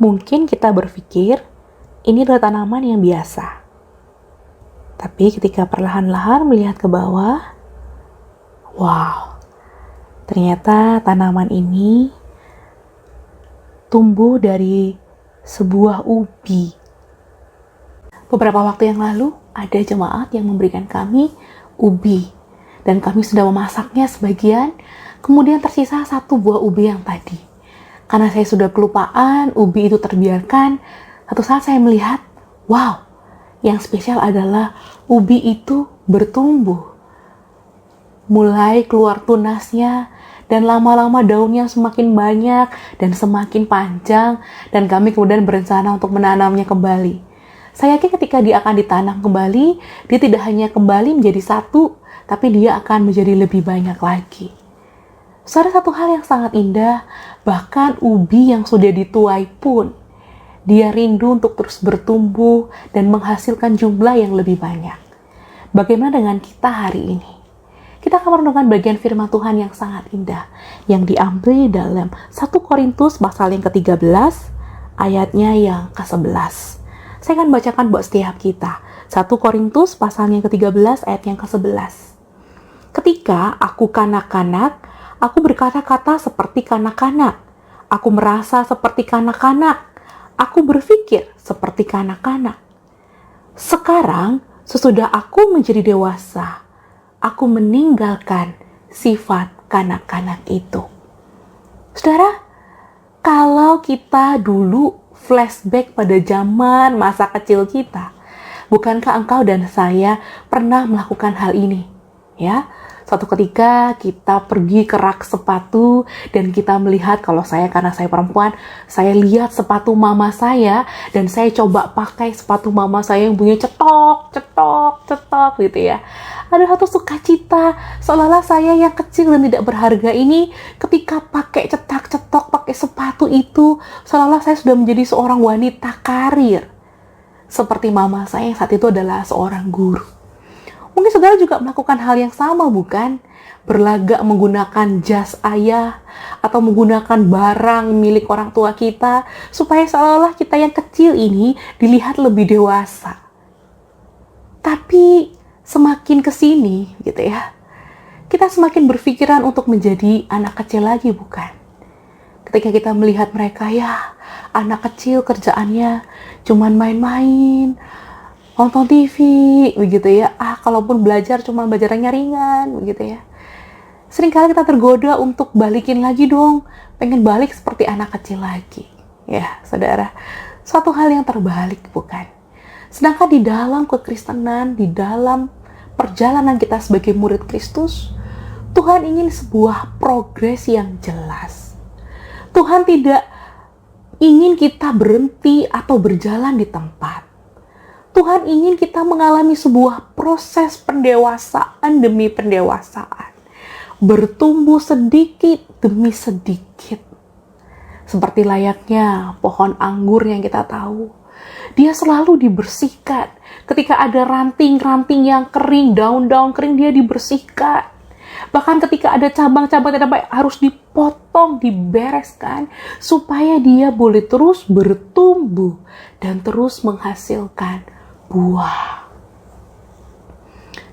Mungkin kita berpikir ini adalah tanaman yang biasa. Tapi ketika perlahan-lahan melihat ke bawah, wow, ternyata tanaman ini tumbuh dari sebuah ubi. Beberapa waktu yang lalu, ada jemaat yang memberikan kami ubi. Dan kami sudah memasaknya sebagian, kemudian tersisa 1 buah ubi yang tadi. Karena saya sudah kelupaan, ubi itu terbiarkan. Satu saat saya melihat, wow, yang spesial adalah ubi itu bertumbuh. Mulai keluar tunasnya, dan lama-lama daunnya semakin banyak dan semakin panjang, dan kami kemudian berencana untuk menanamnya kembali. Saya yakin ketika dia akan ditanam kembali, dia tidak hanya kembali menjadi 1, tapi dia akan menjadi lebih banyak lagi. Saudara, satu hal yang sangat indah, bahkan ubi yang sudah dituai pun, dia rindu untuk terus bertumbuh dan menghasilkan jumlah yang lebih banyak. Bagaimana dengan kita hari ini? Kita akan merenungkan bagian firman Tuhan yang sangat indah, yang diambil dalam 1 Korintus pasal yang ke-13, ayatnya yang ke-11. Saya akan bacakan buat setiap kita. 1 Korintus pasal yang ke-13, ayat yang ke-11. Ketika aku kanak-kanak, aku berkata-kata seperti kanak-kanak. Aku merasa seperti kanak-kanak. Aku berpikir seperti kanak-kanak. Sekarang, sesudah aku menjadi dewasa, aku meninggalkan sifat kanak-kanak itu. Saudara, kalau kita dulu flashback pada zaman masa kecil kita, bukankah engkau dan saya pernah melakukan hal ini? Ya, suatu ketika kita pergi ke rak sepatu dan kita melihat, kalau saya karena saya perempuan, saya lihat sepatu mama saya dan saya coba pakai sepatu mama saya yang bunyinya cetok, cetok, cetok gitu ya. Ada satu sukacita, seolah-olah saya yang kecil dan tidak berharga ini ketika pakai cetak-cetok, pakai sepatu itu, seolah-olah saya sudah menjadi seorang wanita karir. Seperti mama saya yang saat itu adalah seorang guru. Mungkin saudara juga melakukan hal yang sama, bukan? Berlagak menggunakan jas ayah atau menggunakan barang milik orang tua kita supaya seolah-olah kita yang kecil ini dilihat lebih dewasa. Tapi semakin kesini gitu ya, kita semakin berpikiran untuk menjadi anak kecil lagi, bukan? Ketika kita melihat mereka, ya anak kecil kerjaannya cuman main-main, nonton TV, begitu ya. Kalaupun belajar cuma belajarannya ringan, begitu ya. Seringkali kita tergoda untuk balikin lagi dong, pengen balik seperti anak kecil lagi. Ya, saudara, suatu hal yang terbalik, bukan? Sedangkan di dalam kekristenan, di dalam perjalanan kita sebagai murid Kristus, Tuhan ingin sebuah progres yang jelas. Tuhan tidak ingin kita berhenti atau berjalan di tempat. Tuhan ingin kita mengalami sebuah proses pendewasaan demi pendewasaan. Bertumbuh sedikit demi sedikit. Seperti layaknya pohon anggur yang kita tahu. Dia selalu dibersihkan. Ketika ada ranting-ranting yang kering, daun-daun kering, dia dibersihkan. Bahkan ketika ada cabang-cabang tidak baik, harus dipotong, dibereskan, supaya dia boleh terus bertumbuh dan terus menghasilkan buah.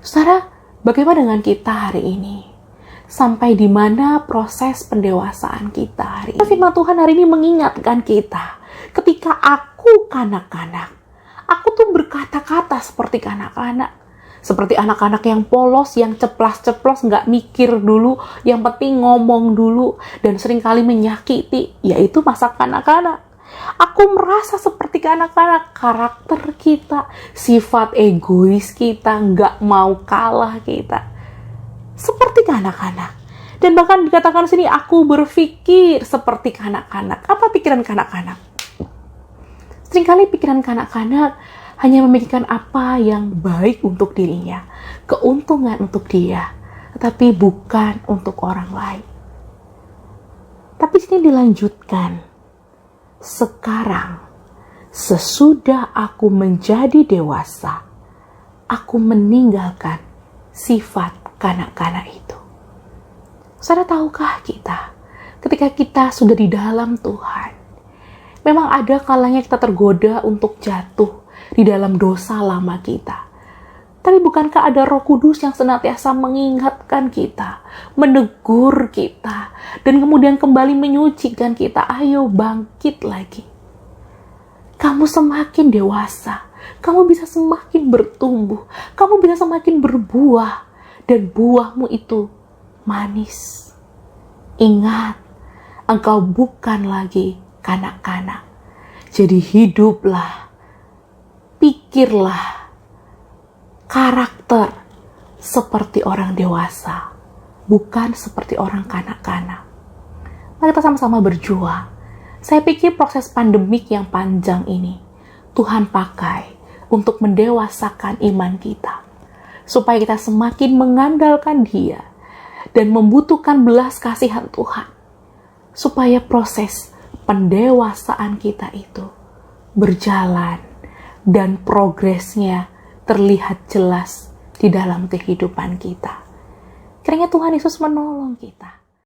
Saudara, bagaimana dengan kita hari ini? Sampai di mana proses pendewasaan kita hari ini? Firman Tuhan hari ini mengingatkan kita, ketika aku kanak-kanak, aku tuh berkata-kata seperti kanak-kanak. Seperti anak-anak yang polos, yang ceplas-ceplos, nggak mikir dulu, yang penting ngomong dulu, dan seringkali menyakiti, yaitu masa kanak-kanak. Aku merasa seperti kanak-kanak, karakter kita, sifat egois kita, nggak mau kalah kita. Seperti kanak-kanak. Dan bahkan dikatakan di sini, aku berpikir seperti kanak-kanak. Apa pikiran kanak-kanak? Seringkali pikiran kanak-kanak hanya memikirkan apa yang baik untuk dirinya, keuntungan untuk dia, tetapi bukan untuk orang lain. Tapi sini dilanjutkan, sekarang, sesudah aku menjadi dewasa, aku meninggalkan sifat kanak-kanak itu. Saudara, tahukah kita, ketika kita sudah di dalam Tuhan, Memang ada kalanya kita tergoda untuk jatuh di dalam dosa lama kita. Tapi bukankah ada Roh Kudus yang senantiasa mengingatkan kita, menegur kita, dan kemudian kembali menyucikan kita, ayo bangkit lagi. Kamu semakin dewasa, kamu bisa semakin bertumbuh, kamu bisa semakin berbuah, dan buahmu itu manis. Ingat, engkau bukan lagi kanak-kanak. Jadi hiduplah, pikirlah, karakter seperti orang dewasa, bukan seperti orang kanak-kanak. Mari kita sama-sama berjuang. Saya pikir proses pandemik yang panjang ini Tuhan pakai untuk mendewasakan iman kita, supaya kita semakin mengandalkan Dia dan membutuhkan belas kasihan Tuhan, supaya proses pendewasaan kita itu berjalan dan progresnya terlihat jelas di dalam kehidupan kita. Kiranya Tuhan Yesus menolong kita.